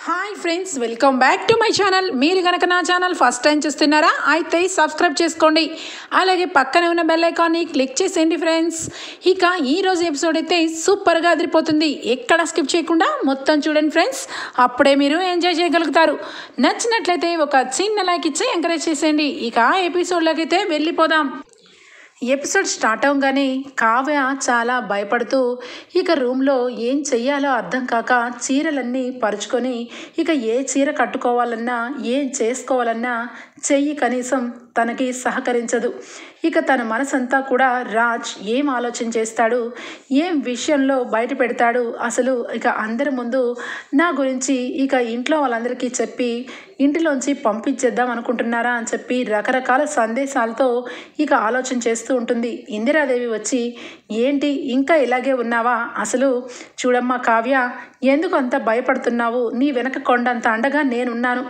Hi friends, welcome back to my channel. మీరు కనుక నా ఛానల్ ఫస్ట్ టైం చూస్తున్నారా అయితే సబ్స్క్రైబ్ చేసుకోండి. అలాగే పక్కనే ఉన్న బెల్ ఐకాన్ని క్లిక్ చేసేయండి ఫ్రెండ్స్. ఇక ఈరోజు ఎపిసోడ్ అయితే సూపర్గా అదిరిపోతుంది. ఎక్కడ స్కిప్ చేయకుండా మొత్తం చూడండి ఫ్రెండ్స్, అప్పుడే మీరు ఎంజాయ్ చేయగలుగుతారు. నచ్చినట్లయితే ఒక చిన్న లైక్ ఇచ్చి ఎంకరేజ్ చేసేయండి. ఇక ఎపిసోడ్లోకి అయితే వెళ్ళిపోదాం. ఎపిసోడ్ స్టార్ట్ అవగానే కావ్య చాలా భయపడుతూ ఇక రూమ్లో ఏం చెయ్యాలో అర్థం కాక చీరలన్నీ పరుచుకొని ఇక ఏ చీర కట్టుకోవాలన్నా ఏం చేసుకోవాలన్నా చెయ్యి కనీసం తనకి సహకరించదు. ఇక తన మనసంతా కూడా రాజ్ ఏం ఆలోచన చేస్తాడు, ఏం విషయంలో బయట పెడతాడు, అసలు ఇక అందరి ముందు నా గురించి ఇక ఇంట్లో వాళ్ళందరికీ చెప్పి ఇంటిలోంచి పంపించేద్దాం అనుకుంటున్నారా అని చెప్పి రకరకాల సందేశాలతో ఇక ఆలోచన చేస్తూ ఉంటుంది. ఇందిరాదేవి వచ్చి, ఏంటి ఇంకా ఇలాగే ఉన్నావా, అసలు చూడమ్మా కావ్య, ఎందుకు అంత భయపడుతున్నావు, నీ వెనక కొండంత అండగా నేనున్నాను,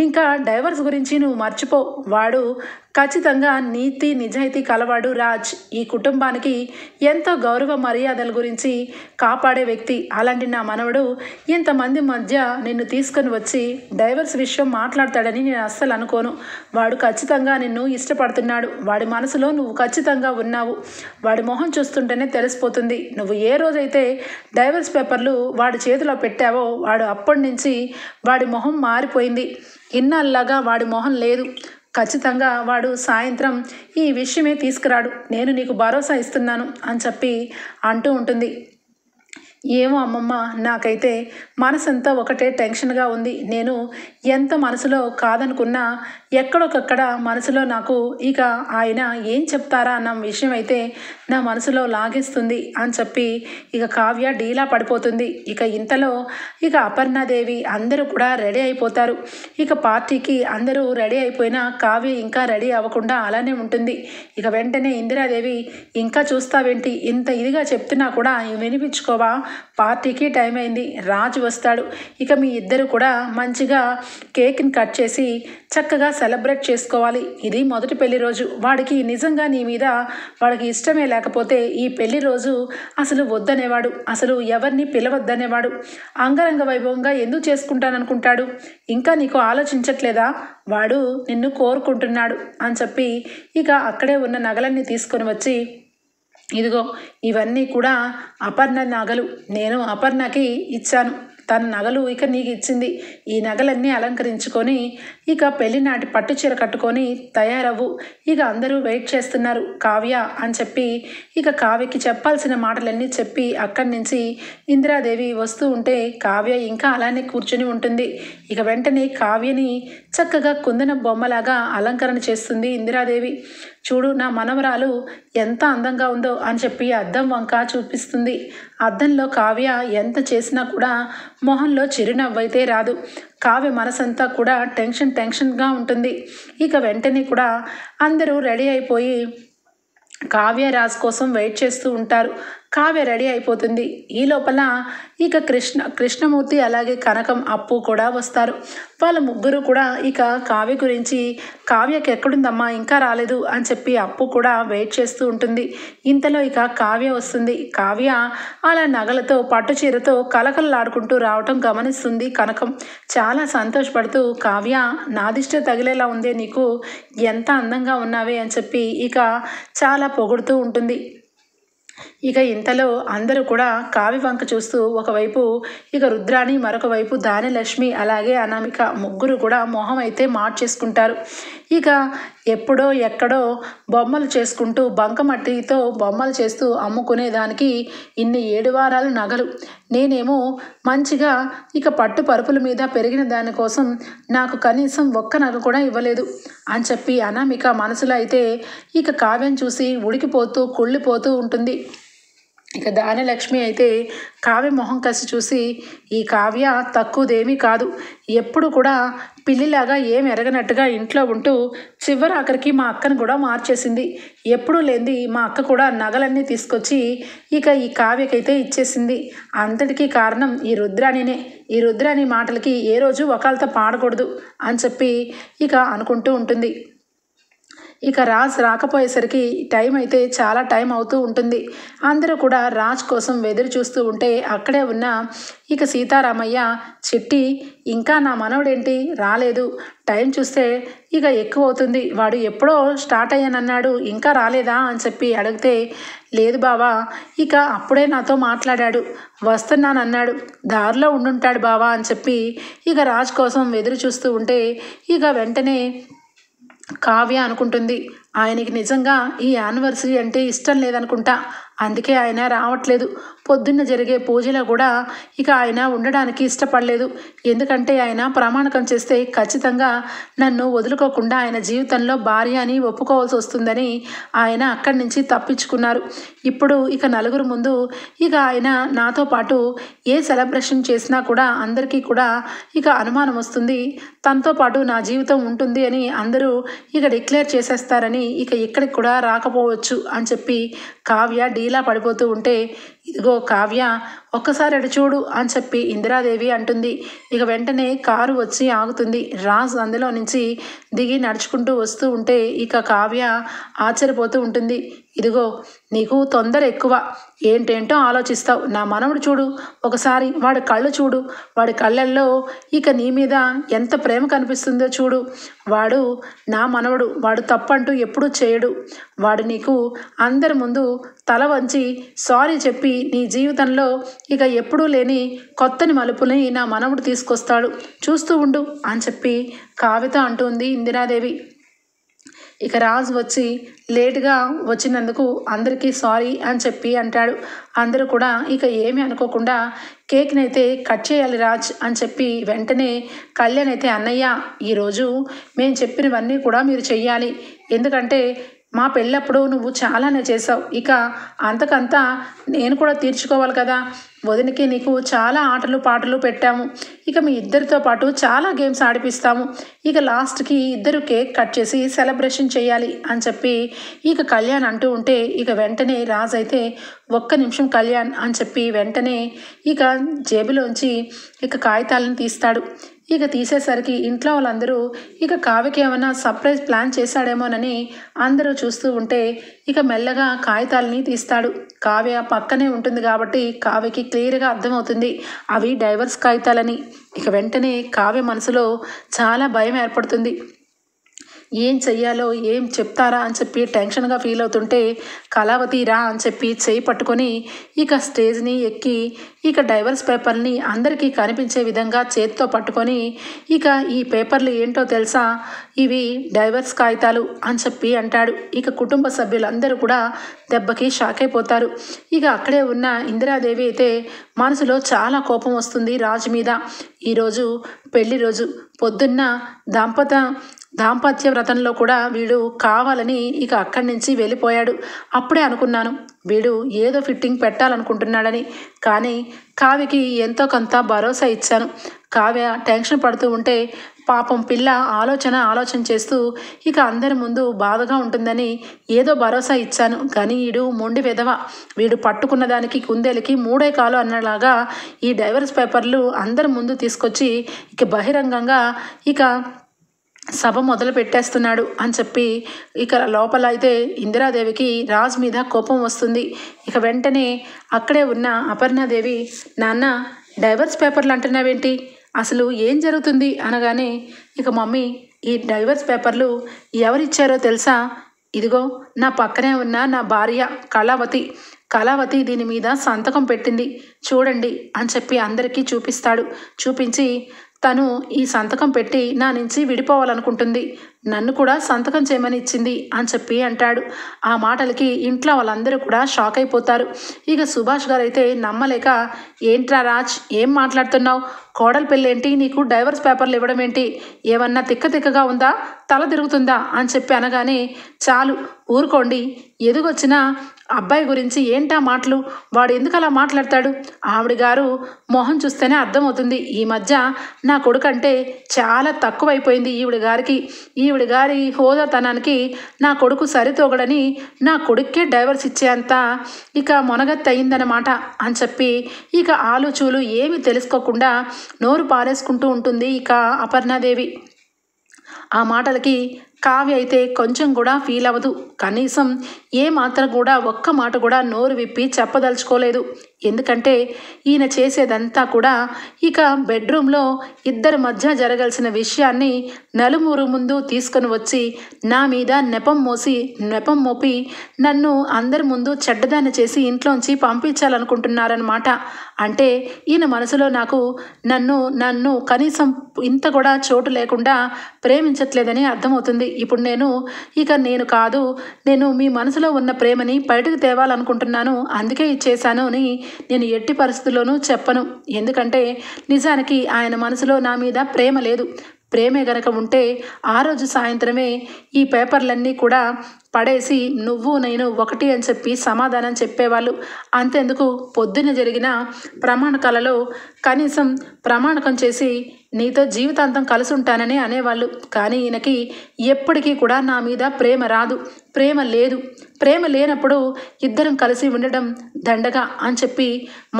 ఇంకా డైవర్స్ గురించి నువ్వు మర్చిపో, వాడు ఖచ్చితంగా నీతి నిజాయితీ కలవాడు రాజ్, ఈ కుటుంబానికి ఎంతో గౌరవ మర్యాదల గురించి కాపాడే వ్యక్తి, అలాంటి నా మనవడు ఇంతమంది మధ్య నిన్ను తీసుకొని వచ్చి డైవర్స్ విషయం మాట్లాడతాడని నేను అస్సలు అనుకోను. వాడు ఖచ్చితంగా నిన్ను ఇష్టపడుతున్నాడు, వాడి మనసులో నువ్వు ఖచ్చితంగా ఉన్నావు, వాడి మొహం చూస్తుంటేనే తెలిసిపోతుంది. నువ్వు ఏ రోజైతే డైవర్స్ పేపర్లు వాడి చేతిలో పెట్టావో వాడు అప్పటి నుంచి వాడి మొహం మారిపోయింది, ఇన్నాళ్ళగా వాడి మొహం లేదు, ఖచ్చితంగా వాడు సాయంత్రం ఈ విషయమే తీసుకురాడు, నేను నీకు భరోసా ఇస్తున్నాను అని చెప్పి అంటూ ఉంటుంది. ఏమో అమ్మమ్మ, నాకైతే మనసంతా ఒకటే టెన్షన్గా ఉంది. నేను ఎంత మనసులో కాదనుకున్నా ఎక్కడొకక్కడ మనసులో నాకు ఇక ఆయన ఏం చెప్తారా అన్న విషయం అయితే నా మనసులో లాగేస్తుంది అని చెప్పి ఇక కావ్య డీలా పడిపోతుంది. ఇక ఇంతలో ఇక అపర్ణాదేవి అందరూ కూడా రెడీ అయిపోతారు. ఇక పార్టీకి అందరూ రెడీ అయిపోయినా కావ్య ఇంకా రెడీ అవ్వకుండా అలానే ఉంటుంది. ఇక వెంటనే ఇందిరాదేవి, ఇంకా చూస్తావేంటి, ఇంత ఇదిగా చెప్తున్నా కూడా వినిపించుకోవా, పార్టీకి టైం అయింది, రాజు వస్తాడు, ఇక మీ ఇద్దరు కూడా మంచిగా కేక్ని కట్ చేసి చక్కగా సెలబ్రేట్ చేసుకోవాలి. ఇది మొదటి పెళ్లి రోజు, వాడికి నిజంగా నీ మీద వాడికి ఇష్టమే లేకపోతే ఈ పెళ్లి రోజు అసలు వద్దనేవాడు, అసలు ఎవరిని పిలవద్దనేవాడు, అంగరంగ వైభవంగా ఎందుకు చేసుకుంటాననుకుంటాడు, ఇంకా నీకు ఆలోచించట్లేదా, వాడు నిన్ను కోరుకుంటున్నాడు అని చెప్పి ఇక అక్కడే ఉన్న నగలన్నీ తీసుకొని వచ్చి, ఇదిగో ఇవన్నీ కూడా అపర్ణ నగలు, నేను అపర్ణకి ఇచ్చాను, తన నగలు ఇక నీకు ఇచ్చింది, ఈ నగలన్నీ అలంకరించుకొని ఇక పెళ్లినాటి పట్టు చీర కట్టుకొని తయారవ్వు, ఇక అందరూ వెయిట్ చేస్తున్నారు కావ్య అని చెప్పి ఇక కావ్యకి చెప్పాల్సిన మాటలన్నీ చెప్పి అక్కడి నుంచి ఇందిరాదేవి వస్తూ ఉంటే కావ్య ఇంకా అలానే కూర్చొని ఉంటుంది. ఇక వెంటనే కావ్యని చక్కగా కుందన బొమ్మలాగా అలంకరణ చేస్తుంది ఇందిరాదేవి. చూడు నా మనవరాలు ఎంత అందంగా ఉందో అని చెప్పి అద్దం వంక చూపిస్తుంది. అద్దంలో కావ్య ఎంత చేసినా కూడా మొహంలో చిరునవ్వైతే రాదు. కావ్య మనసంతా కూడా టెన్షన్గా ఉంటుంది. ఇక వెంటనే కూడా అందరూ రెడీ అయిపోయి కావ్య రాజ్ కోసం వెయిట్ చేస్తూ ఉంటారు. కావ్య రెడీ అయిపోతుంది. ఈ లోపల ఇక కృష్ణమూర్తి అలాగే కనకం అప్పు కూడా వస్తారు. వాళ్ళ ముగ్గురు కూడా ఇక కావ్య గురించి, కావ్యకి ఎక్కడుందమ్మా ఇంకా రాలేదు అని చెప్పి అప్పు కూడా వెయిట్ చేస్తూ ఉంటుంది. ఇంతలో ఇక కావ్య వస్తుంది. కావ్య అలా నగలతో పట్టు చీరతో కలకలలాడుకుంటూ రావటం గమనిస్తుంది కనకం. చాలా సంతోషపడుతూ, కావ్య నాదిష్ట తగిలేలా ఉందే నీకు, ఎంత అందంగా ఉన్నావే అని చెప్పి ఇక చాలా పొగుడుతూ ఉంటుంది. ఇక ఇంతలో అందరూ కూడా కావ్య వంక చూస్తూ ఒకవైపు ఇక రుద్రాణి, మరొక వైపు ధాన్యలక్ష్మి అలాగే అనామిక ముగ్గురు కూడా మొహం అయితే మార్చేసుకుంటారు. ఇక ఎప్పుడో ఎక్కడో బొమ్మలు చేసుకుంటూ బంకమట్టితో బొమ్మలు చేస్తూ అమ్ముకునేదానికి ఇన్ని 7 వారాలు నగలు, నేనేమో మంచిగా ఇక పట్టు పరుపుల మీద పెరిగిన దానికోసం నాకు కనీసం ఒక్క నగ కూడా ఇవ్వలేదు అని చెప్పి అనామిక మనసులో అయితే ఇక కావ్యం చూసి ఉడికిపోతూ కుళ్ళిపోతూ ఉంటుంది. ఇక ధాన్యలక్ష్మి అయితే కావ్య మొహం కసి చూసి, ఈ కావ్య తక్కువదేమీ కాదు, ఎప్పుడు కూడా పిల్లిలాగా ఏం ఎరగనట్టుగా ఇంట్లో ఉంటూ చివరాఖరికి మా అక్కను కూడా మార్చేసింది, ఎప్పుడూ లేనిది మా అక్క కూడా నగలన్నీ తీసుకొచ్చి ఇక ఈ కావ్యకైతే ఇచ్చేసింది, అంతటికీ కారణం ఈ రుద్రాణినే, ఈ రుద్రాణి మాటలకి ఏ రోజు ఒకళ్ళతో పాడకూడదు అని చెప్పి ఇక అనుకుంటూ ఉంటుంది. ఇక రాజ్ రాకపోయేసరికి టైం అయితే చాలా టైం అవుతూ ఉంటుంది. అందరూ కూడా రాజ్ కోసం ఎదురు చూస్తూ ఉంటే అక్కడే ఉన్న ఇక సీతారామయ్య, చిట్టి ఇంకా నా మనవడేంటి రాలేదు, టైం చూస్తే ఇక ఎక్కువ అవుతుంది, వాడు ఎప్పుడో స్టార్ట్ అయ్యానన్నాడు ఇంకా రాలేదా అని చెప్పి అడిగితే, లేదు బావా, ఇక అప్పుడే నాతో మాట్లాడాడు, వస్తున్నానన్నాడు, దారిలో ఉండుంటాడు బావా అని చెప్పి ఇక రాజ్ కోసం ఎదురు చూస్తూ ఉంటే ఇక వెంటనే కావ్య అనుకుంటుంది, ఆయనకి నిజంగా ఈ యానివర్సరీ అంటే ఇష్టం లేదనుకుంటా, అందుకే ఆయన రావట్లేదు. పొద్దున్న జరిగే పూజలో కూడా ఇక ఆయన ఉండడానికి ఇష్టపడలేదు. ఎందుకంటే ఆయన ప్రమాణకం చేస్తే ఖచ్చితంగా నన్ను వదులుకోకుండా ఆయన జీవితంలో భార్య అని ఒప్పుకోవాల్సి వస్తుందని ఆయన అక్కడి నుంచి తప్పించుకున్నారు. ఇప్పుడు ఇక నలుగురు ముందు ఇక ఆయన నాతో పాటు ఏ సెలబ్రేషన్ చేసినా కూడా అందరికీ కూడా ఇక అనుమానం వస్తుంది, తనతో పాటు నా జీవితం ఉంటుంది అని అందరూ ఇక డిక్లేర్ చేసేస్తారని ఇక ఇక్కడికి కూడా రాకపోవచ్చు అని చెప్పి కావ్య డీలా పడిపోతూ ఉంటే, ఇదిగో కావ్య ఒక్కసారి అటు చూడు అని చెప్పి ఇందిరాదేవి అంటుంది. ఇక వెంటనే కారు వచ్చి ఆగుతుంది. రాజ్ అందులో నుంచి దిగి నడుచుకుంటూ వస్తూ ఉంటే ఇక కావ్య ఆశ్చర్యపోతూ ఉంటుంది. ఇదిగో నీకు తొందర ఎక్కువ, ఏంటేంటో ఆలోచిస్తావు, నా మనవడు చూడు, ఒకసారి వాడి కళ్ళు చూడు, వాడి కళ్ళల్లో ఇక నీ మీద ఎంత ప్రేమ కనిపిస్తుందో చూడు, వాడు నా మనవడు, వాడు తప్పంటూ ఎప్పుడూ చేయడు, వాడు నీకు అందరి ముందు తల వంచి సారీ చెప్పి నీ జీవితంలో ఇక ఎప్పుడూ లేని కొత్తని మలుపుని నా మనవడు తీసుకొస్తాడు, చూస్తూ ఉండు అని చెప్పి కావ్యతో అంటుంది ఇందిరాదేవి. ఇక రాజు వచ్చి లేటుగా వచ్చినందుకు అందరికీ సారీ అని చెప్పి అంటాడు. అందరూ కూడా ఇక ఏమీ అనుకోకుండా కేక్ని అయితే కట్ చేయాలి రాజ్ అని చెప్పి వెంటనే కళ్యాణ్ అయితే, అన్నయ్య ఈరోజు మేము చెప్పినవన్నీ కూడా మీరు చెయ్యాలి, ఎందుకంటే మా పెళ్ళప్పుడు నువ్వు చాలానే చేసావు, ఇక అంతకంతా నేను కూడా తీర్చుకోవాలి కదా, వదినకి నీకు చాలా ఆటలు పాటలు పెట్టాము, ఇక మీ ఇద్దరితో పాటు చాలా గేమ్స్ ఆడిపిస్తాము, ఇక లాస్ట్కి ఇద్దరు కేక్ కట్ చేసి సెలబ్రేషన్ చేయాలి అని చెప్పి ఇక కళ్యాణ్ అంటూ ఉంటే ఇక వెంటనే రాజ్ అయితే, ఒక్క నిమిషం కళ్యాణ్ అని చెప్పి వెంటనే ఇక జేబులోంచి ఇక కాగితాలను తీస్తాడు. ఇక తీసేసరికి ఇంట్లో వాళ్ళందరూ ఇక కావ్యకి ఏమైనా సర్ప్రైజ్ ప్లాన్ చేశాడేమోనని అందరూ చూస్తూ ఉంటే ఇక మెల్లగా కాగితాలని తీస్తాడు. కావ్య పక్కనే ఉంటుంది కాబట్టి కావ్యకి క్లియర్గా అర్థమవుతుంది అవి డైవర్స్ కాగితాలని. ఇక వెంటనే కావ్య మనసులో చాలా భయం ఏర్పడుతుంది. ఏం చెయ్యాలో ఏం చెప్తారా అని చెప్పి టెన్షన్గా ఫీల్ అవుతుంటే కళావతి రా అని చెప్పి చేయి పట్టుకొని ఇక స్టేజ్ని ఎక్కి ఇక డైవర్స్ పేపర్ని అందరికీ కనిపించే విధంగా చేతితో పట్టుకొని, ఇక ఈ పేపర్లు ఏంటో తెలుసా, ఇవి డైవర్స్ కాగితాలు అని చెప్పి అంటాడు. ఇక కుటుంబ సభ్యులందరూ కూడా దెబ్బకి షాక్ అయిపోతారు. ఇక అక్కడే ఉన్న ఇందిరాదేవి అయితే మనసులో చాలా కోపం వస్తుంది రాజు మీద. ఈరోజు పెళ్లి రోజు పొద్దున్న దాంపత్య వ్రతంలో కూడా వీడు కావాలని ఇక అక్కడి నుంచి వెళ్ళిపోయాడు. అప్పుడే అనుకున్నాను వీడు ఏదో ఫిట్టింగ్ పెట్టాలనుకుంటున్నాడని, కానీ కావ్యకి ఎంతో కొంత భరోసా ఇచ్చాను. కావ్య టెన్షన్ పడుతూ ఉంటే పాపం పిల్ల ఆలోచన చేస్తూ ఇక అందరి ముందు బాధగా ఉంటుందని ఏదో భరోసా ఇచ్చాను, కానీ వీడు మొండి వెధవ, వీడు పట్టుకున్న దానికి కుందేలికి మూడే కాలు అన్నలాగా ఈ డైవర్స్ పేపర్లు అందరి ముందు తీసుకొచ్చి ఇక బహిరంగంగా ఇక సభ మొదలు పెట్టేస్తున్నాడు అని చెప్పి ఇక లోపల అయితే ఇందిరాదేవికి రాజ్ మీద కోపం వస్తుంది. ఇక వెంటనే అక్కడే ఉన్న అపర్ణాదేవి, నాన్న డైవర్స్ పేపర్లు అంటున్నావేంటి, అసలు ఏం జరుగుతుంది అనగానే ఇక మమ్మీ ఈ డైవర్స్ పేపర్లు ఎవరిచ్చారో తెలుసా, ఇదిగో నా పక్కనే ఉన్న నా భార్య కళావతి దీని మీద సంతకం పెట్టింది చూడండి అని చెప్పి అందరికీ చూపిస్తాడు. చూపించి తను ఈ సంతకం పెట్టి నా నుంచి విడిపోవాలనుకుంటుంది, నన్ను కూడా సంతకం చేయమని ఇచ్చింది అని చెప్పి అంటాడు. ఆ మాటలకి ఇంట్లో వాళ్ళందరూ కూడా షాక్ అయిపోతారు. ఇక సుభాష్ గారు అయితే నమ్మలేక, ఏంట్రా రాజ్ ఏం మాట్లాడుతున్నావు, కోడల పెళ్ళేంటి, నీకు డైవర్స్ పేపర్లు ఇవ్వడం ఏంటి, ఏమన్నా తిక్కగా ఉందా, తల తిరుగుతుందా అని చెప్పి అనగానే, చాలు ఊరుకోండి, ఎదుగొచ్చిన అబ్బాయి గురించి ఏంటా మాటలు, వాడు ఎందుకు అలా మాట్లాడతాడు, ఆవిడ గారు మొహం చూస్తేనే అర్థమవుతుంది, ఈ మధ్య నా కొడుకు అంటే చాలా తక్కువైపోయింది ఈవిడ గారి హోదాతనానికి నా కొడుకు సరితోగడని నా కొడుక్కే డైవర్స్ ఇచ్చేంత ఇక మొనగత్తి అయిందన్నమాట అని చెప్పి ఇక ఆలోచూలు ఏమి తెలుసుకోకుండా నోరు పారేసుకుంటూ ఉంటుంది ఇక అపర్ణాదేవి. ఆ మాటలకి కావ్య అయితే కొంచెం కూడా ఫీల్ అవ్వదు. కనీసం ఏ మాత్రం కూడా ఒక్క మాట కూడా నోరు విప్పి చెప్పదలుచుకోలేదు. ఎందుకంటే ఈయన చేసేదంతా కూడా ఇక బెడ్రూమ్లో ఇద్దరి మధ్య జరగాల్సిన విషయాన్ని నలుమూరు ముందు తీసుకొని వచ్చి నా మీద నెపం మోపి నన్ను అందరి ముందు చెడ్డదాన్ని చేసి ఇంట్లోంచి పంపించాలనుకుంటున్నారనమాట. అంటే ఈయన మనసులో నన్ను కనీసం ఇంత కూడా చోటు లేకుండా ప్రేమించట్లేదని అర్థమవుతుంది. ఇప్పుడు నేను మీ మనసులో ఉన్న ప్రేమని బయటకు తేవాలనుకుంటున్నాను, అందుకే ఇచ్చేశాను అని నేను ఎట్టి పరిస్థితుల్లోనూ చెప్పను. ఎందుకంటే నిజానికి ఆయన మనసులో నా మీద ప్రేమ లేదు. ప్రేమే గనక ఉంటే ఆ రోజు సాయంత్రమే ఈ పేపర్లన్నీ కూడా పడేసి నువ్వు నేను ఒకటి అని చెప్పి సమాధానం చెప్పేవాళ్ళు. అంతెందుకు పొద్దున్న జరిగిన ప్రమాణకాలలో కనీసం ప్రమాణకం చేసి నీతో జీవితాంతం కలిసి ఉంటానని అనేవాళ్ళు. కానీ ఈయనకి ఎప్పటికీ కూడా నా మీద ప్రేమ రాదు, ప్రేమ లేదు. ప్రేమ లేనప్పుడు ఇద్దరం కలిసి ఉండడం దండగా అని చెప్పి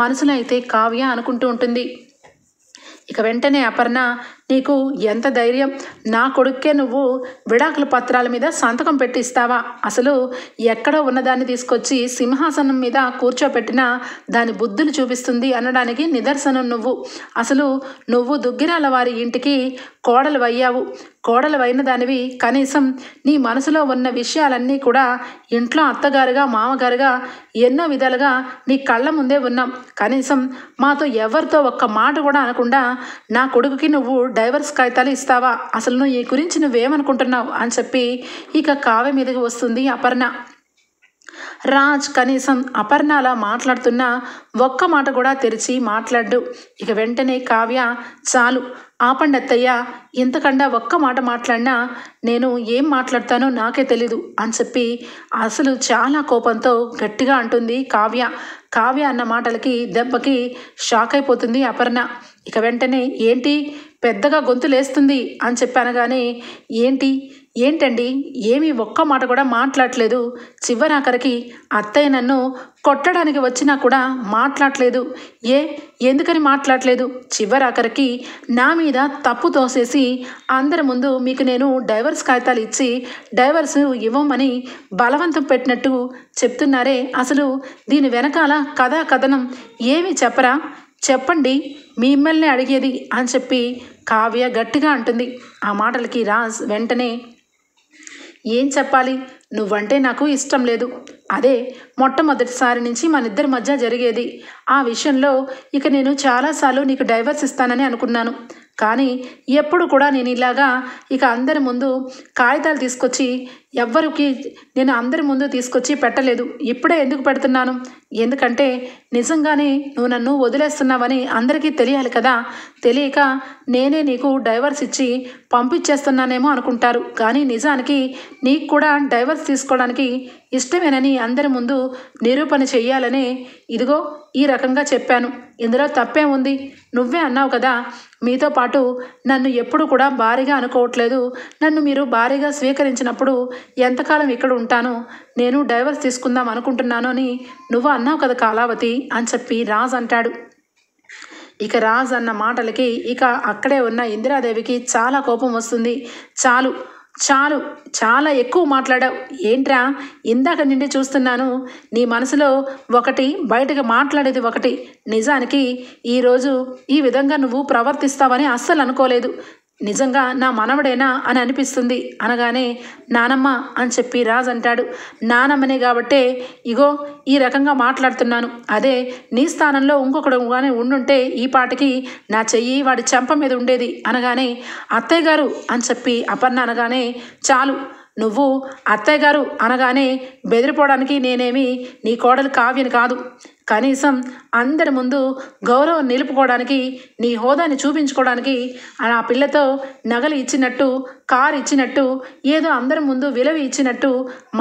మనసులో అయితే కావ్య అనుకుంటూ ఉంటుంది. ఇక వెంటనే అపర్ణ, నీకు ఎంత ధైర్యం, నా కొడుక్కే నువ్వు విడాకుల పత్రాల మీద సంతకం పెట్టిస్తావా? అసలు ఎక్కడో ఉన్నదాన్ని తీసుకొచ్చి సింహాసనం మీద కూర్చోపెట్టినా దాని బుద్ధులు చూపిస్తుంది అనడానికి నిదర్శనం నువ్వు. అసలు నువ్వు దుగ్గిరాల వారి ఇంటికి కోడలు అయ్యావు. కోడలు అయిన దానివి కనీసం నీ మనసులో ఉన్న విషయాలన్నీ కూడా ఇంట్లో అత్తగారుగా మామగారుగా ఎన్నో విధాలుగా నీ కళ్ళ ముందే ఉన్నాం. కనీసం మాతో ఎవరితో ఒక్క మాట కూడా అనకుండా నా కొడుకుకి నువ్వు డైవర్స్ కాగితాలు ఇస్తావా? అసలు నువ్వు ఈ గురించి నువ్వేమనుకుంటున్నావు అని చెప్పి ఇక కావ్య మీదకి వస్తుంది అపర్ణ. రాజ్ కనీసం అపర్ణ అలా మాట్లాడుతున్నా ఒక్క మాట కూడా తెరిచి మాట్లాడ్డు. ఇక వెంటనే కావ్య, చాలు ఆపండి అత్తయ్య, ఇంతకన్నా ఒక్క మాట మాట్లాడినా నేను ఏం మాట్లాడతానో నాకే తెలీదు అని చెప్పి అసలు చాలా కోపంతో గట్టిగా అంటుంది కావ్య. కావ్య అన్న మాటలకి దెబ్బకి షాక్ అయిపోతుంది అపర్ణ. ఇక వెంటనే ఏంటి పెద్దగా గొంతు లేస్తుంది అని చెప్పానగానే ఏంటండి ఏమీ ఒక్క మాట కూడా మాట్లాడలేదు. చివరాఖరికి అత్తయ్య నన్ను కొట్టడానికి వచ్చినా కూడా మాట్లాడలేదు. ఎందుకని మాట్లాడలేదు? చివరాఖరికి నా మీద తప్పు తోసేసి అందరి ముందు మీకు నేను డైవర్స్ కాగితాలు ఇచ్చి డైవర్స్ ఇవ్వమని బలవంతం పెట్టినట్టు చెప్తున్నారే, అసలు దీని వెనకాల కథనం ఏమీ చెప్పరా? చెప్పండి, మిమ్మల్ని అడిగేది అని చెప్పి కావ్య గట్టిగా అంటుంది. ఆ మాటలకి రాజ్ వెంటనే, ఏం చెప్పాలి, నువ్వంటే నాకు ఇష్టం లేదు. అదే మొట్టమొదటిసారి నుంచి మన ఇద్దరి మధ్య జరిగేది. ఆ విషయంలో ఇక నేను చాలాసార్లు నీకు డైవర్స్ ఇస్తానని అనుకున్నాను. కానీ ఎప్పుడు కూడా నేను ఇలాగా ఇక అందరి ముందు కాగితాలు తీసుకొచ్చి నేను అందరి ముందు తీసుకొచ్చి పెట్టలేదు. ఇప్పుడే ఎందుకు పెడుతున్నాను? ఎందుకంటే నిజంగానే నువ్వు నన్ను వదిలేస్తున్నావని అందరికీ తెలియాలి కదా. తెలియక నేనే నీకు డైవర్స్ ఇచ్చి పంపించేస్తున్నానేమో అనుకుంటారు. కానీ నిజానికి నీకు కూడా డైవర్స్ తీసుకోవడానికి ఇష్టమేనని అందరి ముందు నిరూపణ చెయ్యాలనే ఇదిగో ఈ రకంగా చెప్పాను. ఇందులో తప్పేం ఉంది? నువ్వే అన్నావు కదా, మీతో పాటు నన్ను ఎప్పుడు కూడా భారీగా అనుకోవట్లేదు, నన్ను మీరు భారీగా స్వీకరించినప్పుడు ఎంతకాలం ఇక్కడ ఉంటాను, నేను డైవర్స్ తీసుకుందాం అనుకుంటున్నాను అని నువ్వు అన్నావు కదా కాలావతి అని చెప్పి రాజ్ అంటాడు. ఇక రాజ్ అన్న మాటలకి ఇక అక్కడే ఉన్న ఇందిరాదేవికి చాలా కోపం వస్తుంది. చాలా ఎక్కువ మాట్లాడావు. ఏంట్రా, ఇందాక నుండి చూస్తున్నాను నీ మనసులో ఒకటి, బయటకు మాట్లాడేది ఒకటి. నిజానికి ఈరోజు ఈ విధంగా నువ్వు ప్రవర్తిస్తావని అస్సలు అనుకోలేదు. నిజంగా నా మనవడేనా అని అనిపిస్తుంది అనగానే నానమ్మ అని చెప్పి రాజ్ అంటాడు. నానమ్మనే కాబట్టే ఇగో ఈ రకంగా మాట్లాడుతున్నాను. అదే నీ స్థానంలో ఇంకొకడు కానీ ఉండుంటే ఈ పాటికి నా చెయ్యి వాడి చెంప మీద ఉండేది అనగానే అత్తయ్య గారు అని చెప్పి అపర్ణ అనగానే, చాలు, నువ్వు అత్తయ్య గారు అనగానే బెదిరిపోవడానికి నేనేమి నీ కోడలు కావ్యని కాదు. కనీసం అందరి ముందు గౌరవం నిలుపుకోవడానికి, నీ హోదాని చూపించుకోవడానికి ఆ పిల్లతో నగలు ఇచ్చినట్టు, కారు ఇచ్చినట్టు, ఏదో అందరి ముందు విలువ ఇచ్చినట్టు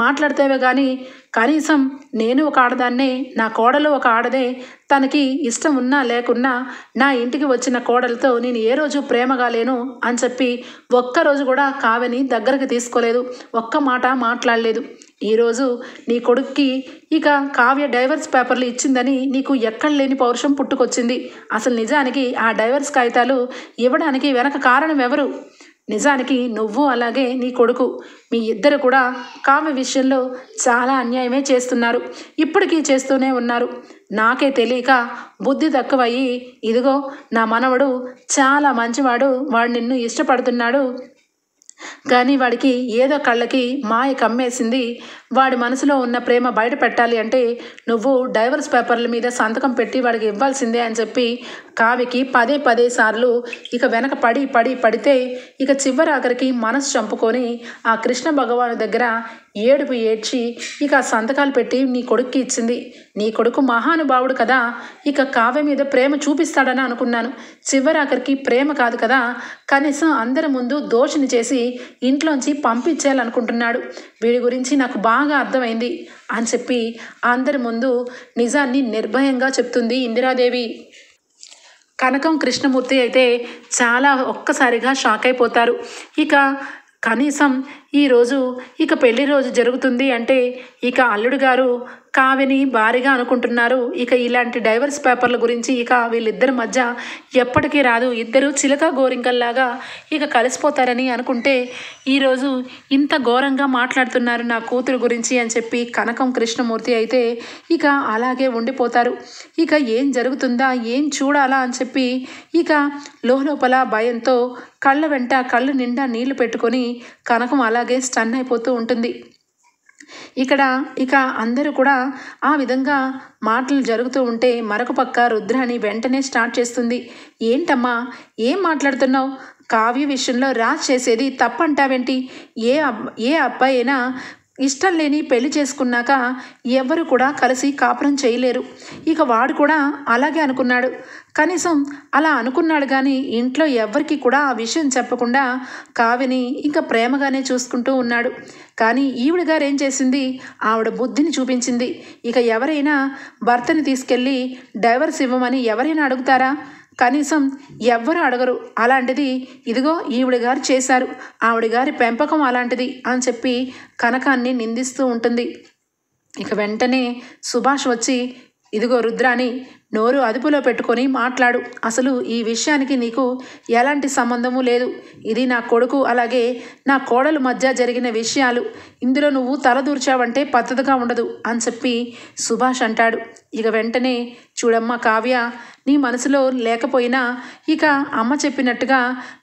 మాట్లాడితేవే కానీ కనీసం నేను ఒక ఆడదాన్నే, నా కోడలు ఒక ఆడదే, తనకి ఇష్టం ఉన్నా లేకున్నా నా ఇంటికి వచ్చిన కోడలతో నేను ఏ రోజు ప్రేమగా లేను అని చెప్పి ఒక్కరోజు కూడా కావ్యని దగ్గరకు తీసుకోలేదు, ఒక్క మాట మాట్లాడలేదు. ఈరోజు నీ కొడుక్కి ఇక కావ్య డైవర్స్ పేపర్లు ఇచ్చిందని నీకు ఎక్కడ లేని పౌరుషం పుట్టుకొచ్చింది. అసలు నిజానికి ఆ డైవర్స్ కాగితాలు ఇవ్వడానికి వెనక కారణం ఎవరు? నిజానికి నువ్వు అలాగే నీ కొడుకు మీ ఇద్దరు కూడా కావ్య విషయంలో చాలా అన్యాయమే చేస్తున్నారు. ఇప్పటికీ చేస్తూనే ఉన్నారు. నాకే తెలియక బుద్ధి తక్కువయ్యి ఇదిగో నా మనవడు చాలా మంచివాడు, వాడు నిన్ను ఇష్టపడుతున్నాడు, కానీ వాడికి ఏదో కళ్ళకి మాయ కమ్మేసింది, వాడి మనసులో ఉన్న ప్రేమ బయట పెట్టాలి అంటే నువ్వు డైవర్స్ పేపర్ల మీద సంతకం పెట్టి వాడికి ఇవ్వాల్సిందే అని చెప్పి కావ్యకి పదే సార్లు ఇక వెనక పడితే ఇక చివరి ఆఖరికి మనసు చంపుకొని ఆ కృష్ణ భగవాను దగ్గర ఏడుపు ఏడ్చి ఇక సంతకాలు పెట్టి నీ కొడుక్కి ఇచ్చింది. నీ కొడుకు మహానుభావుడు కదా, ఇక కావ్య మీద ప్రేమ చూపిస్తాడని అనుకున్నాను. చివరి ఆఖరికి ప్రేమ కాదు కదా, కనీసం అందరి ముందు దోషిని చేసి ఇంట్లోంచి పంపించేయాలనుకుంటున్నాడు. వీడి గురించి నాకు బాగా అర్థమైంది అని చెప్పి అందరి ముందు నిజాన్ని నిర్భయంగా చెప్తుంది ఇందిరాదేవి. కనకం కృష్ణమూర్తి అయితే చాలా ఒక్కసారిగా షాక్ అయిపోతారు. ఇక కనీసం ఈరోజు ఇక పెళ్లి రోజు జరుగుతుంది అంటే ఇక అల్లుడు గారు కావ్యని భారీగా అనుకుంటున్నారు. ఇక ఇలాంటి డైవర్స్ పేపర్ల గురించి ఇక వీళ్ళిద్దరి మధ్య ఎప్పటికీ రాదు, ఇద్దరు చిలక గోరింకల్లాగా ఇక కలిసిపోతారని అనుకుంటే ఈరోజు ఇంత ఘోరంగా మాట్లాడుతున్నారు నా కూతురు గురించి అని చెప్పి కనకం కృష్ణమూర్తి అయితే ఇక అలాగే ఉండిపోతారు. ఇక ఏం జరుగుతుందా, ఏం చూడాలా అని చెప్పి ఇక లోపల భయంతో కళ్ళు నిండా నీళ్లు పెట్టుకొని కనకం అలాగే స్టన్ అయిపోతూ ఉంటుంది. ఇక అందరూ కూడా ఆ విధంగా మాటలు జరుగుతూ ఉంటే మరొక పక్క రుద్రాణి వెంటనే స్టార్ట్ చేస్తుంది. ఏంటమ్మా, ఏం మాట్లాడుతున్నావు? కావ్య విషయంలో రాజ్ చేసేది తప్పంటావేంటి? ఏ అబ్బాయి అయినా ఇష్టం లేని పెళ్లి చేసుకున్నాక ఎవరు కూడా కలిసి కాపురం చేయలేరు. ఇక వాడు కూడా అలాగే అనుకున్నాడు. కనీసం అలా అనుకున్నాడు కానీ ఇంట్లో ఎవరికి కూడా ఆ విషయం చెప్పకుండా కావ్యని ఇంకా ప్రేమగానే చూసుకుంటూ ఉన్నాడు. కానీ ఈవిడ గారు ఏం చేసింది, ఆవిడ బుద్ధిని చూపించింది. ఇక ఎవరైనా భర్తని తీసుకెళ్ళి డైవర్స్ ఇవ్వమని ఎవరైనా అడుగుతారా? కనీసం ఎవ్వరు అడగరు. అలాంటిది ఇదిగో ఈవిడ గారు చేశారు, ఆవిడ గారి పెంపకం అలాంటిది అని చెప్పి కనకాన్ని నిందిస్తూ ఉంటుంది. ఇక వెంటనే సుభాష్ వచ్చి ఇదిగో రుద్రాని, నోరు అదుపులో పెట్టుకొని మాట్లాడు. అసలు ఈ విషయానికి నీకు ఎలాంటి సంబంధము లేదు. ఇది నా కొడుకు అలాగే నా కోడలు మధ్య జరిగిన విషయాలు. ఇందులో నువ్వు తలదూర్చావంటే పద్ధతిగా ఉండదు అని చెప్పి సుభాష్ అంటాడు. ఇక వెంటనే చూడమ్మా కావ్య, నీ మనసులో లేకపోయినా ఇక అమ్మ చెప్పినట్టుగా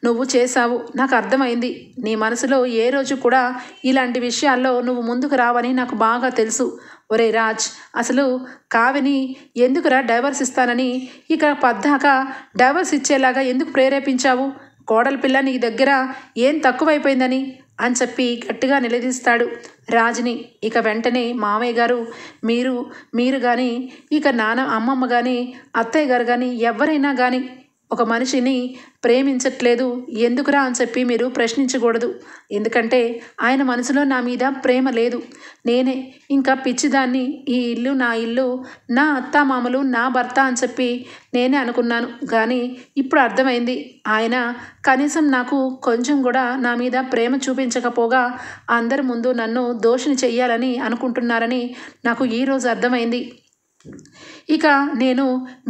నువ్వు చేశావు, నాకు అర్థమైంది. నీ మనసులో ఏ రోజు కూడా ఇలాంటి విషయాల్లో నువ్వు ముందుకు రావని నాకు బాగా తెలుసు. ఒరే రాజ్, అసలు కావ్యని ఎందుకురా డైవర్స్ ఇస్తానని ఇక పద్దాక డైవర్స్ ఇచ్చేలాగా ఎందుకు ప్రేరేపించావు? కోడలి పిల్ల నీ దగ్గర ఏం తక్కువైపోయిందని అని చెప్పి గట్టిగా నిలదీస్తాడు రాజ్ని. ఇక వెంటనే మామయ్య గారు, మీరు కానీ ఇక అమ్మమ్మ కానీ అత్తయ్య గారు కానీ ఎవరైనా కానీ ఒక మనిషిని ప్రేమించట్లేదు ఎందుకురా అని చెప్పి మీరు ప్రశ్నించకూడదు. ఎందుకంటే ఆయన మనసులో నా మీద ప్రేమ లేదు. నేనే ఇంకా పిచ్చిదాన్ని, ఈ ఇల్లు నా ఇల్లు, నా అత్త మామలు నా భర్త అని చెప్పి నేనే అనుకున్నాను. కానీ ఇప్పుడు అర్థమైంది, ఆయన కనీసం నాకు కొంచెం కూడా నా మీద ప్రేమ చూపించకపోగా అందరి ముందు నన్ను దోషిని చెయ్యాలని అనుకుంటున్నారని నాకు ఈరోజు అర్థమైంది. ఇక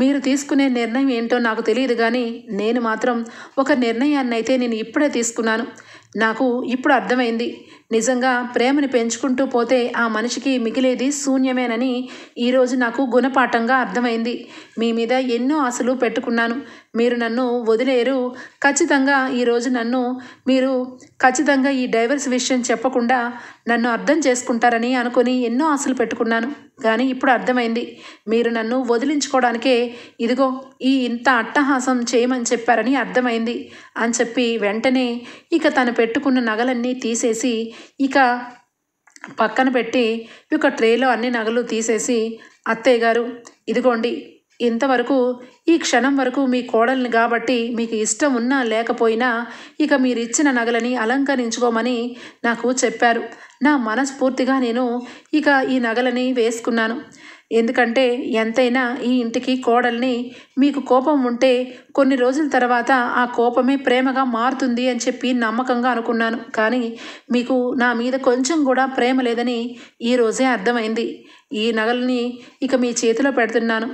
మీరు తీసుకునే నిర్ణయం ఏంటో నాకు తెలియదు కానీ నేను మాత్రం ఒక నిర్ణయాన్ని అయితే నేను ఇప్పుడే తీసుకున్నాను. నాకు ఇప్పుడు అర్థమైంది, నిజంగా ప్రేమని పెంచుకుంటూ పోతే ఆ మనిషికి మిగిలేది శూన్యమేనని ఈరోజు నాకు గుణపాఠంగా అర్థమైంది. మీ మీద ఎన్నో ఆశలు పెట్టుకున్నాను, మీరు నన్ను వదిలేరు. ఖచ్చితంగా ఈరోజు మీరు ఖచ్చితంగా ఈ డైవర్స్ విషయం చెప్పకుండా నన్ను అర్థం చేసుకుంటారని అనుకుని ఎన్నో ఆశలు పెట్టుకున్నాను. కానీ ఇప్పుడు అర్థమైంది, మీరు నన్ను వదిలించుకోవడానికే ఇదిగో ఇంత అట్టహాసం చేయమని చెప్పారని అర్థమైంది అని చెప్పి వెంటనే ఇక తను పెట్టుకున్న నగలన్నీ తీసేసి ఇక పక్కన పెట్టి ఇక ట్రేలో అన్ని నగలు తీసేసి, అత్తయ్య గారు ఇదిగోండి, ఇంతవరకు ఈ క్షణం వరకు మీ కోడల్ని కాబట్టి మీకు ఇష్టం ఉన్నా లేకపోయినా ఇక మీరు ఇచ్చిన నగలని అలంకరించుకోమని నాకు చెప్పారు. నా మనస్ఫూర్తిగా నేను ఇక ఈ నగలని వేసుకున్నాను. ఎందుకంటే ఎంతైనా ఈ ఇంటికి కోడల్ని, మీకు కోపం ఉంటే కొన్ని రోజుల తర్వాత ఆ కోపమే ప్రేమగా మారుతుంది అని చెప్పి నమ్మకంగా అనుకున్నాను. కానీ మీకు నా మీద కొంచెం కూడా ప్రేమ లేదని ఈరోజే అర్థమైంది. ఈ నగల్ని ఇక మీ చేతిలో పెడుతున్నాను.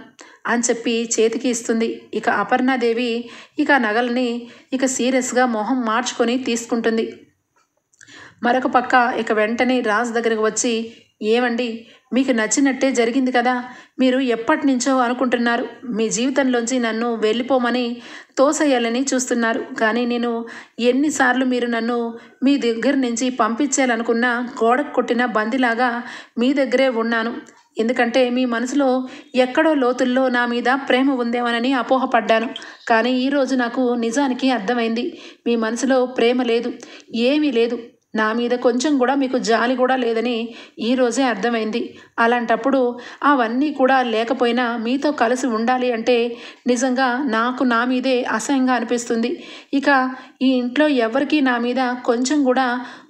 అని చెప్పి చేతికి ఇస్తుంది. ఇక అపర్ణాదేవి ఇక నగలని ఇక సీరియస్గా మొహం మార్చుకొని తీసుకుంటుంది. మరొక పక్క ఇక వెంటనే రాజు దగ్గరికి వచ్చి, ఏమండి, మీకు నచ్చినట్టే జరిగింది కదా, మీరు ఎప్పటి నుంచో అనుకుంటున్నారు మీ జీవితంలోంచి నన్ను వెళ్ళిపోమని తోసేయాలని చూస్తున్నారు, కానీ నేను ఎన్నిసార్లు మీరు నన్ను మీ దగ్గర నుంచి పంపించాలనుకున్నా గోడకు కొట్టిన బందిలాగా మీ దగ్గరే ఉన్నాను. ఎందుకంటే మీ మనసులో ఎక్కడో లోతుల్లో నా మీద ప్రేమ ఉందేమోనని అపోహపడ్డాను. కానీ ఈరోజు నాకు నిజానికి అర్థమైంది, మీ మనసులో ప్రేమ లేదు, ఏమీ లేదు, నా మీద కొంచెం కూడా మీకు జాలి కూడా లేదని ఈరోజే అర్థమైంది. అలాంటప్పుడు అవన్నీ కూడా లేకపోయినా మీతో కలిసి ఉండాలి అంటే నిజంగా నాకు నా మీదే అసహ్యంగా అనిపిస్తుంది. ఇక ఈ ఇంట్లో ఎవరికి నా మీద కొంచెం కూడా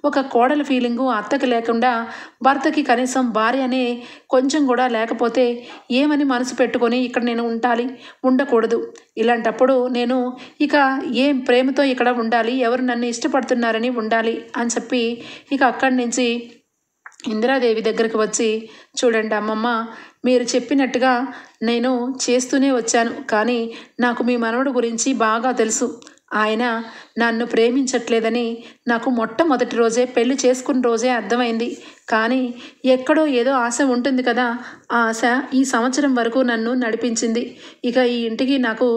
ఒక కోడల ఫీలింగు అత్తకి లేకుండా భర్తకి కనీసం భార్య అనే కొంచెం కూడా లేకపోతే ఏమని మనసు పెట్టుకొని ఇక్కడ నేను ఉండకూడదు. ఇలాంటప్పుడు నేను ఇక ఏం ప్రేమతో ఇక్కడ ఉండాలి, ఎవరు నన్ను ఇష్టపడుతున్నారని ఉండాలి అని చెప్పి ఇక అక్కడి నుంచి ఇందిరాదేవి దగ్గరికి వచ్చి, చూడండి అమ్మమ్మ, మీరు చెప్పినట్టుగా నేను చేస్తూనే వచ్చాను, కానీ నాకు మీ మనవడు గురించి బాగా తెలుసు. ఆయన నన్ను ప్రేమించట్లేదని నాకు మొట్టమొదటి రోజే పెళ్లి చేసుకున్న రోజే అర్థమైంది. కానీ ఎక్కడో ఏదో ఆశ ఉంటుంది కదా, ఆ ఆశ ఈ సంవత్సరం వరకు నన్ను నడిపించింది. ఇక ఈ ఇంటికి నాకు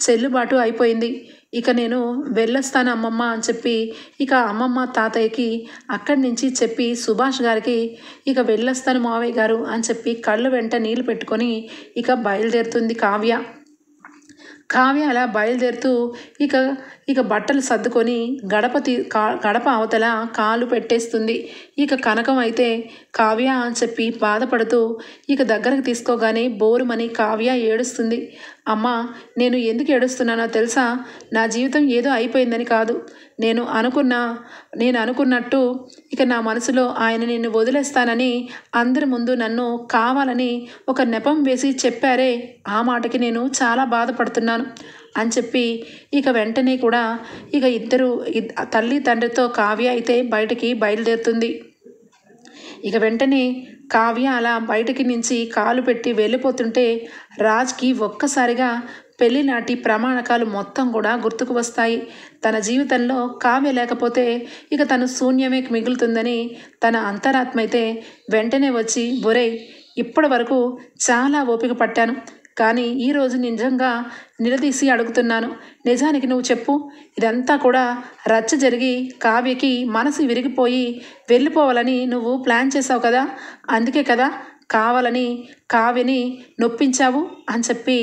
చెల్లుబాటు అయిపోయింది. ఇక నేను వెళ్ళొస్తాను అమ్మమ్మ అని చెప్పి ఇక అమ్మమ్మ తాతయ్యకి అక్కడి నుంచి చెప్పి సుభాష్ గారికి ఇక వెళ్ళొస్తాను మావయ్య గారు అని చెప్పి కళ్ళు వెంట నీళ్ళు పెట్టుకొని ఇక బయలుదేరుతుంది కావ్య. అలా బయలుదేరుతూ ఇక బట్టలు సర్దుకొని గడప అవతల కాలు పెట్టేస్తుంది. ఇక కనకం అయితే కావ్య అని చెప్పి బాధపడుతూ ఇక దగ్గరకు తీసుకోగానే బోరుమని కావ్య ఏడుస్తుంది. అమ్మ, నేను ఎందుకు ఏడుస్తున్నానో తెలుసా? నా జీవితం ఏదో అయిపోయిందని కాదు, నేను అనుకున్నట్టు ఇక నా మనసులో ఆయన నిన్ను వదిలేస్తానని అందరి ముందు నన్ను కావాలని ఒక నెపం వేసి చెప్పారే, ఆ మాటకి నేను చాలా బాధపడుతున్నాను అని చెప్పి ఇక వెంటనే కూడా ఇక ఇద్దరు తల్లి తండ్రితో కావ్య అయితే బయటికి బయలుదేరుతుంది. ఇక వెంటనే కావ్య అలా బయటికి నుంచి కాలు పెట్టి వెళ్ళిపోతుంటే రాజ్కి ఒక్కసారిగా పెళ్లి నాటి ప్రమాణకాలు మొత్తం కూడా గుర్తుకు వస్తాయి. తన జీవితంలో కావ్య లేకపోతే ఇక తను శూన్యమే మిగులుతుందని తన అంతరాత్మ అయితే వెంటనే వచ్చి, బొరేయ్, ఇప్పటి వరకు చాలా ఓపిక పట్టాను, కానీ ఈరోజు నిజంగా నిలదీసి అడుగుతున్నాను, నిజానికి నువ్వు చెప్పు, ఇదంతా కూడా రచ్చ జరిగి కావ్యకి మనసు విరిగిపోయి వెళ్ళిపోవాలని నువ్వు ప్లాన్ చేసావు కదా, అందుకే కదా కావాలని కావ్యని నొప్పించావు అని చెప్పి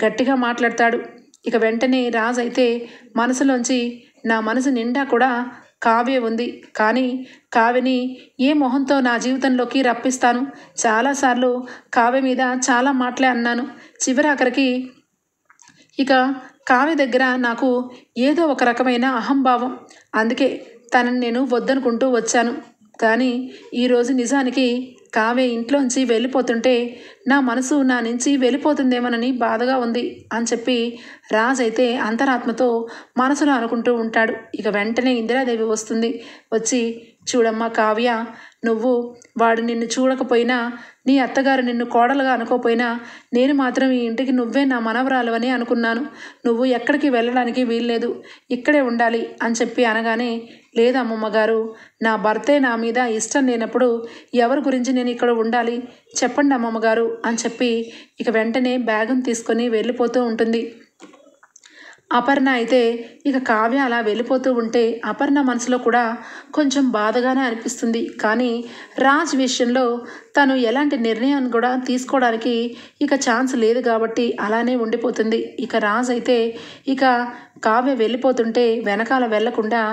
గట్టిగా మాట్లాడతాడు. ఇక వెంటనే రాజు అయితే మనసులోంచి, నా మనసు నిండా కూడా కావ్య ఉంది, కానీ కావ్యని ఏ మొహంతో నా జీవితంలోకి రప్పిస్తాను? చాలాసార్లు కావ్య మీద చాలా మాటలే అన్నాను. చివరాఖరికి ఇక కావ్య దగ్గర నాకు ఏదో ఒక రకమైన అహంభావం, అందుకే తనని నేను వద్దనుకుంటూ వచ్చాను. కానీ ఈరోజు నిజానికి కావ్య ఇంట్లోంచి వెళ్ళిపోతుంటే నా మనసు నా నుంచి వెళ్ళిపోతుందేమోనని బాధగా ఉంది అని చెప్పి రాజ్ అయితే అంతరాత్మతో మనసులో అనుకుంటూ ఉంటాడు. ఇక వెంటనే ఇందిరాదేవి వస్తుంది. వచ్చి, చూడమ్మా కావ్య, నువ్వు వాడు నిన్ను చూడకపోయినా, నీ అత్తగారు నిన్ను కోడలుగా అనుకోపోయినా, నేను మాత్రం ఈ ఇంటికి నువ్వే నా మనవరాలవని అనుకున్నాను. నువ్వు ఎక్కడికి వెళ్ళడానికి వీల్లేదు, ఇక్కడే ఉండాలి అని చెప్పి అనగానే, లేదు అమ్మమ్మ గారు, నా భర్తే నా మీద ఇష్టం లేనప్పుడు ఎవరి గురించి నేను ఇక్కడ ఉండాలి, చెప్పండి అమ్మమ్మ గారు అని చెప్పి ఇక వెంటనే బ్యాగును తీసుకొని వెళ్ళిపోతూ ఉంటుంది. అపర్ణ అయితే ఇక కావ్య అలా వెళ్ళిపోతూ ఉంటే అపర్ణ మనసులో కూడా కొంచెం బాధగానే అనిపిస్తుంది. కానీ రాజ్ విషయంలో తను ఎలాంటి నిర్ణయాన్ని కూడా తీసుకోవడానికి ఇక ఛాన్స్ లేదు కాబట్టి అలానే ఉండిపోతుంది. ఇక రాజ్ అయితే ఇక కావ్య వెళ్ళిపోతుంటే వెనకాల వెళ్లకుండా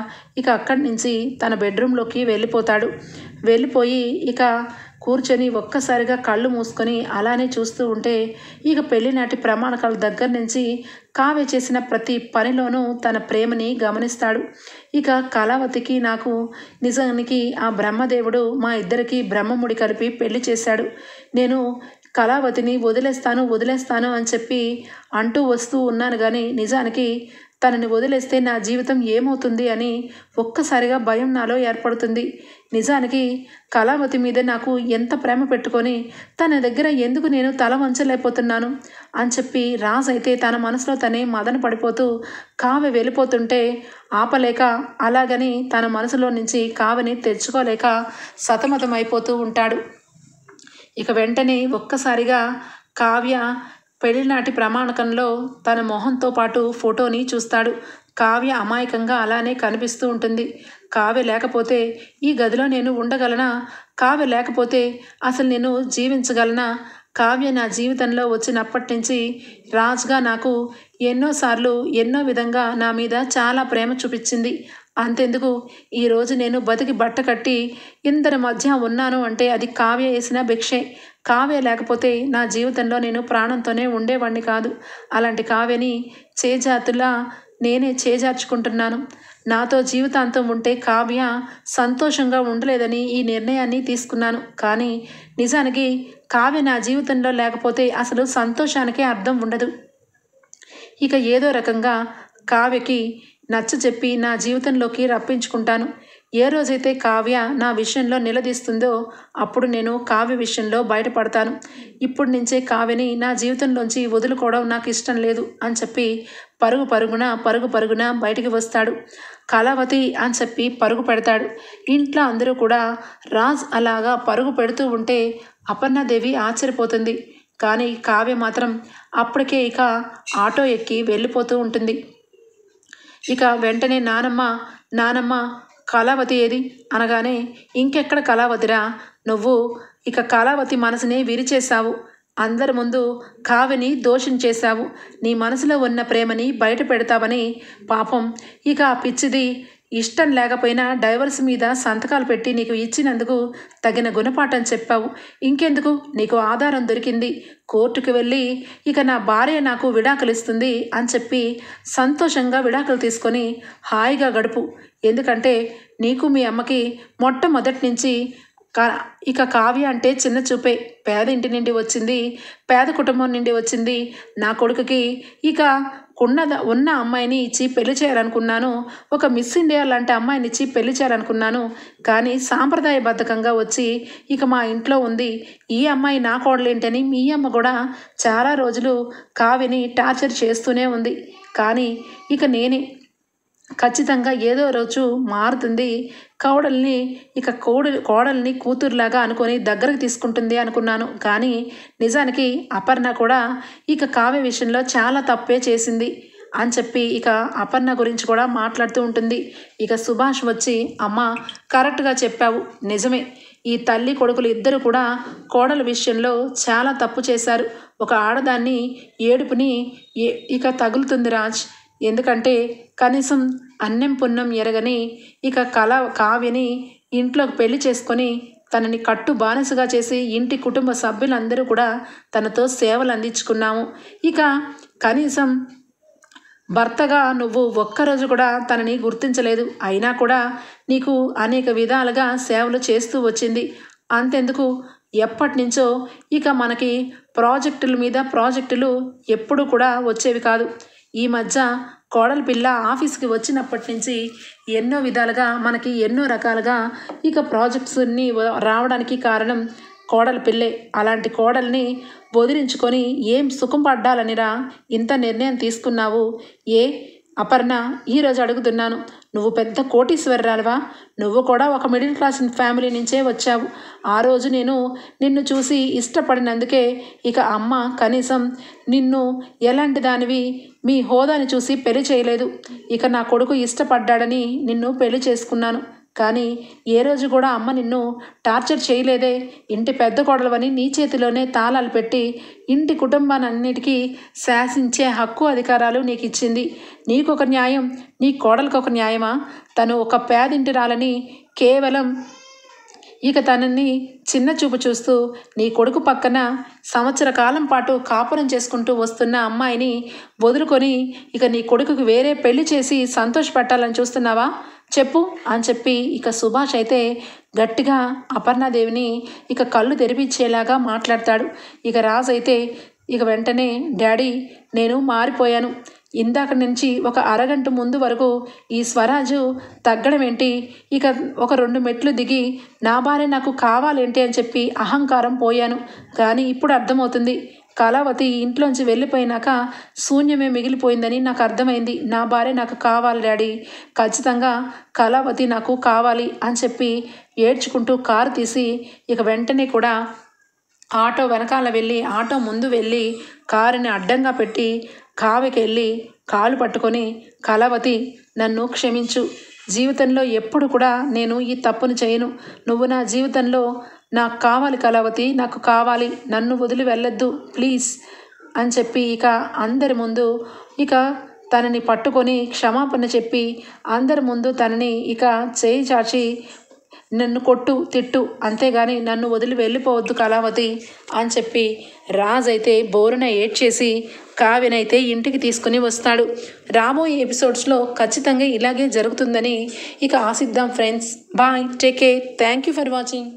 ఇక అక్కడి నుంచి తన బెడ్రూమ్లోకి వెళ్ళిపోతాడు. వెళ్ళిపోయి ఇక కూర్చొని ఒక్కసారిగా కళ్ళు మూసుకొని అలానే చూస్తూ ఉంటే ఇక పెళ్లినాటి ప్రమాణకాల దగ్గర నుంచి కావ్య చేసిన ప్రతి పనిలోనూ తన ప్రేమని గమనిస్తాడు. ఇక కళావతికి నాకు నిజానికి ఆ బ్రహ్మదేవుడు మా ఇద్దరికి బ్రహ్మముడి కలిపి పెళ్లి చేశాడు. నేను కళావతిని వదిలేస్తాను అని చెప్పి అంటూ వస్తూ ఉన్నాను, కానీ నిజానికి తనని వదిలేస్తే నా జీవితం ఏమవుతుంది అని ఒక్కసారిగా భయం నాలో ఏర్పడుతుంది. నిజానికి కళావతి మీద నాకు ఎంత ప్రేమ పెట్టుకొని తన దగ్గర ఎందుకు నేను తల వంచలేకపోతున్నాను అని చెప్పి రాజ్ అయితే తన మనసులో తనే మదన పడిపోతూ కావ్య వెళ్ళిపోతుంటే ఆపలేక, అలాగని తన మనసులో నుంచి కావ్యని తెచ్చుకోలేక సతమతం అయిపోతూ ఉంటాడు. ఇక వెంటనే ఒక్కసారిగా కావ్య పెళ్లినాటి ప్రమాణకంలో తన మొహంతో పాటు ఫోటోని చూస్తాడు. కావ్య అమాయకంగా అలానే కనిపిస్తూ ఉంటుంది. కావ్య లేకపోతే ఈ గదిలో నేను ఉండగలనా? కావ్య లేకపోతే అసలు నేను జీవించగలనా? కావ్య నా జీవితంలో వచ్చినప్పటి నుంచి రాజ్గా నాకు ఎన్నోసార్లు ఎన్నో విధంగా నా మీద చాలా ప్రేమ చూపించింది. అంతెందుకు ఈరోజు నేను బతికి బట్ట కట్టి ఇందరి మధ్య ఉన్నాను అంటే అది కావ్య వేసిన భిక్షే. కావ్య లేకపోతే నా జీవితంలో నేను ప్రాణంతోనే ఉండేవాడిని కాదు. అలాంటి కావ్యని చేజాతులా నేనే చేజార్చుకుంటున్నాను. నాతో జీవితాంతం ఉంటే కావ్య సంతోషంగా ఉండలేదని ఈ నిర్ణయాన్ని తీసుకున్నాను. కానీ నిజానికి కావ్య నా జీవితంలో లేకపోతే అసలు సంతోషానికే అర్థం ఉండదు. ఇక ఏదో రకంగా కావ్యకి నచ్చచెప్పి నా జీవితంలోకి రప్పించుకుంటాను. ఏ రోజైతే కావ్య నా విషయంలో నిలదీస్తుందో అప్పుడు నేను కావ్య విషయంలో బయటపడతాను. ఇప్పటి నుంచే కావ్యని నా జీవితంలోంచి వదులుకోవడం నాకు ఇష్టం లేదు అని చెప్పి పరుగు పరుగున బయటికి వస్తాడు. కళావతి అని చెప్పి పరుగు పెడతాడు. ఇంట్లో అందరూ కూడా రాజ్ అలాగా పరుగు పెడుతూ ఉంటే అపర్ణాదేవి ఆశ్చర్యపోతుంది. కానీ కావ్య మాత్రం అప్పటికే ఇక ఆటో ఎక్కి వెళ్ళిపోతూ ఉంటుంది. ఇక వెంటనే నానమ్మ కళావతి ఏది అనగానే, ఇంకెక్కడ కళావతిరా, నువ్వు ఇక కళావతి మనసుని విరిచేశావు. అందరి ముందు కావ్యని దోషం చేశావు. నీ మనసులో ఉన్న ప్రేమని బయట పెడతావని పాపం ఇక ఆ పిచ్చిది ఇష్టం లేకపోయినా డైవర్స్ మీద సంతకాలు పెట్టి నీకు ఇచ్చినందుకు తగిన గుణపాఠం చెప్పావు. ఇంకెందుకు, నీకు ఆధారం దొరికింది. కోర్టుకు వెళ్ళి ఇక నా భార్య నాకు విడాకులు ఇస్తుంది అని చెప్పి సంతోషంగా విడాకులు తీసుకొని హాయిగా గడుపు. ఎందుకంటే నీకు మీ అమ్మకి మొట్టమొదటి నుంచి ఇక కావ్య అంటే చిన్న చూపే. పేద ఇంటి నుండి వచ్చింది, పేద కుటుంబం నుండి వచ్చింది. నా కొడుకుకి ఇక ఉన్న అమ్మాయిని ఇచ్చి పెళ్లి చేయాలనుకున్నాను. ఒక మిస్ ఇండియా లాంటి అమ్మాయిని ఇచ్చి పెళ్లి చేయాలనుకున్నాను. కానీ సాంప్రదాయబద్ధకంగా వచ్చి ఇక మా ఇంట్లో ఉంది. ఈ అమ్మాయి నా కోడలేంటని మీ అమ్మ కూడా చాలా రోజులు కావ్యని టార్చర్ చేస్తూనే ఉంది. కానీ ఇక నేనే ఖచ్చితంగా ఏదో రోజు మారుతుంది. కోడల్ని కూతురులాగా అనుకొని దగ్గరకు తీసుకుంటుంది అనుకున్నాను. కానీ నిజానికి అపర్ణ కూడా ఇక కావ్య విషయంలో చాలా తప్పే చేసింది అని చెప్పి ఇక అపర్ణ గురించి కూడా మాట్లాడుతూ ఉంటుంది. ఇక సుభాష్ వచ్చి, అమ్మ కరెక్ట్గా చెప్పావు, నిజమే. ఈ తల్లి కొడుకులు ఇద్దరు కూడా కోడల విషయంలో చాలా తప్పు చేశారు. ఒక ఆడదాన్ని ఏడుపుని ఇక తగులుతుంది రాజ్. ఎందుకంటే కనీసం అన్నం పుణ్యం ఎరగని ఇక కావ్యని ఇంట్లోకి పెళ్లి చేసుకొని తనని కట్టు బానిసగా చేసి ఇంటి కుటుంబ సభ్యులందరూ కూడా తనతో సేవలు అందించుకున్నాము. ఇక కనీసం భర్తగా నువ్వు ఒక్కరోజు కూడా తనని గుర్తించలేదు. అయినా కూడా నీకు అనేక విధాలుగా సేవలు చేస్తూ వచ్చింది. అంతెందుకు, ఎప్పటి నుంచో ఇక మనకి ప్రాజెక్టుల మీద ప్రాజెక్టులు ఎప్పుడు కూడా వచ్చేవి కాదు. ఈ మధ్య కోడలి పిల్ల ఆఫీస్కి వచ్చినప్పటి నుంచి ఎన్నో విధాలుగా మనకి ఎన్నో రకాలుగా ఇక ప్రాజెక్ట్స్ని రావడానికి కారణం కోడలి పిల్లే. అలాంటి కోడల్ని వదిలించుకొని ఏం సుఖం పడ్డాలనిరా ఇంత నిర్ణయం తీసుకున్నావు? అపర్ణ, ఈరోజు అడుగుతున్నాను, నువ్వు పెద్ద కోటీశ్వరరాలువా? నువ్వు కూడా ఒక మిడిల్ క్లాస్ ఫ్యామిలీ నుంచే వచ్చావు. ఆ రోజు నిన్ను చూసి ఇష్టపడినందుకే ఇక అమ్మ కనీసం నిన్ను ఎలాంటి దానివి మీ హోదాని చూసి పెళ్లి చేయలేదు. ఇక నా కొడుకు ఇష్టపడ్డాడని నిన్ను పెళ్లి చేసుకున్నాను. కానీ ఏ రోజు కూడా అమ్మ నిన్ను టార్చర్ చేయలేదే. ఇంటి పెద్ద కోడలవని నీ చేతిలోనే తాళాలు పెట్టి ఇంటి కుటుంబాన్నిటికీ శాసించే హక్కు అధికారాలు నీకు ఇచ్చింది. నీకొక న్యాయం, నీ కోడలకు ఒక న్యాయమా? తను ఒక పేదింటిరాలని కేవలం ఇక తనని చిన్న చూపు చూస్తూ నీ కొడుకు పక్కన సంవత్సర కాలం పాటు కాపురం చేసుకుంటూ వస్తున్న అమ్మాయిని వదులుకొని ఇక నీ కొడుకుకి వేరే పెళ్లి చేసి సంతోషపెట్టాలని చూస్తున్నావా? చెప్పు అని చెప్పి ఇక సుభాష్ అయితే గట్టిగా అపర్ణాదేవిని ఇక కళ్ళు తెరిపించేలాగా మాట్లాడతాడు. ఇక రాజు అయితే ఇక వెంటనే, డాడీ నేను మారిపోయాను. ఇందాక నుంచి ఒక అరగంట ముందు వరకు ఈ స్వరాజు తగ్గడం ఏంటి, ఇక ఒక 2 మెట్లు దిగి నా భార్య నాకు కావాలేంటి అని చెప్పి అహంకారం పోయాను. కానీ ఇప్పుడు అర్థమవుతుంది, కళావతి ఇంట్లోంచి వెళ్ళిపోయినాక శూన్యమే మిగిలిపోయిందని నాకు అర్థమైంది. నా భార్య నాకు కావాలి డాడీ, ఖచ్చితంగా కళావతి నాకు కావాలి అని చెప్పి ఏడ్చుకుంటూ కారు తీసి ఇక వెంటనే కూడా ఆటో వెనకాల వెళ్ళి ఆటో ముందు వెళ్ళి కారుని అడ్డంగా పెట్టి కావికి వెళ్ళి కాలు పట్టుకొని, కళావతి నన్ను క్షమించు, జీవితంలో ఎప్పుడు కూడా నేను ఈ తప్పును చేయను, నువ్వు నా జీవితంలో నాకు కావాలి కళావతి, నాకు కావాలి, నన్ను వదిలి వెళ్ళొద్దు ప్లీజ్ అని చెప్పి ఇక అందరి ముందు ఇక తనని పట్టుకొని క్షమాపణ చెప్పి అందరి ముందు తనని ఇక చేయి చాచి నన్ను కొట్టు తిట్టు, అంతేగాని నన్ను వదిలి వెళ్ళిపోవద్దు కళావతి అని చెప్పి రాజ్ అయితే బోరున ఏడ్చేసి కావ్యనైతే ఇంటికి తీసుకుని వస్తాడు. రాబోయే ఎపిసోడ్స్లో ఖచ్చితంగా ఇలాగే జరుగుతుందని ఇక ఆశిద్దాం friends. Bye, take care, thank you for watching.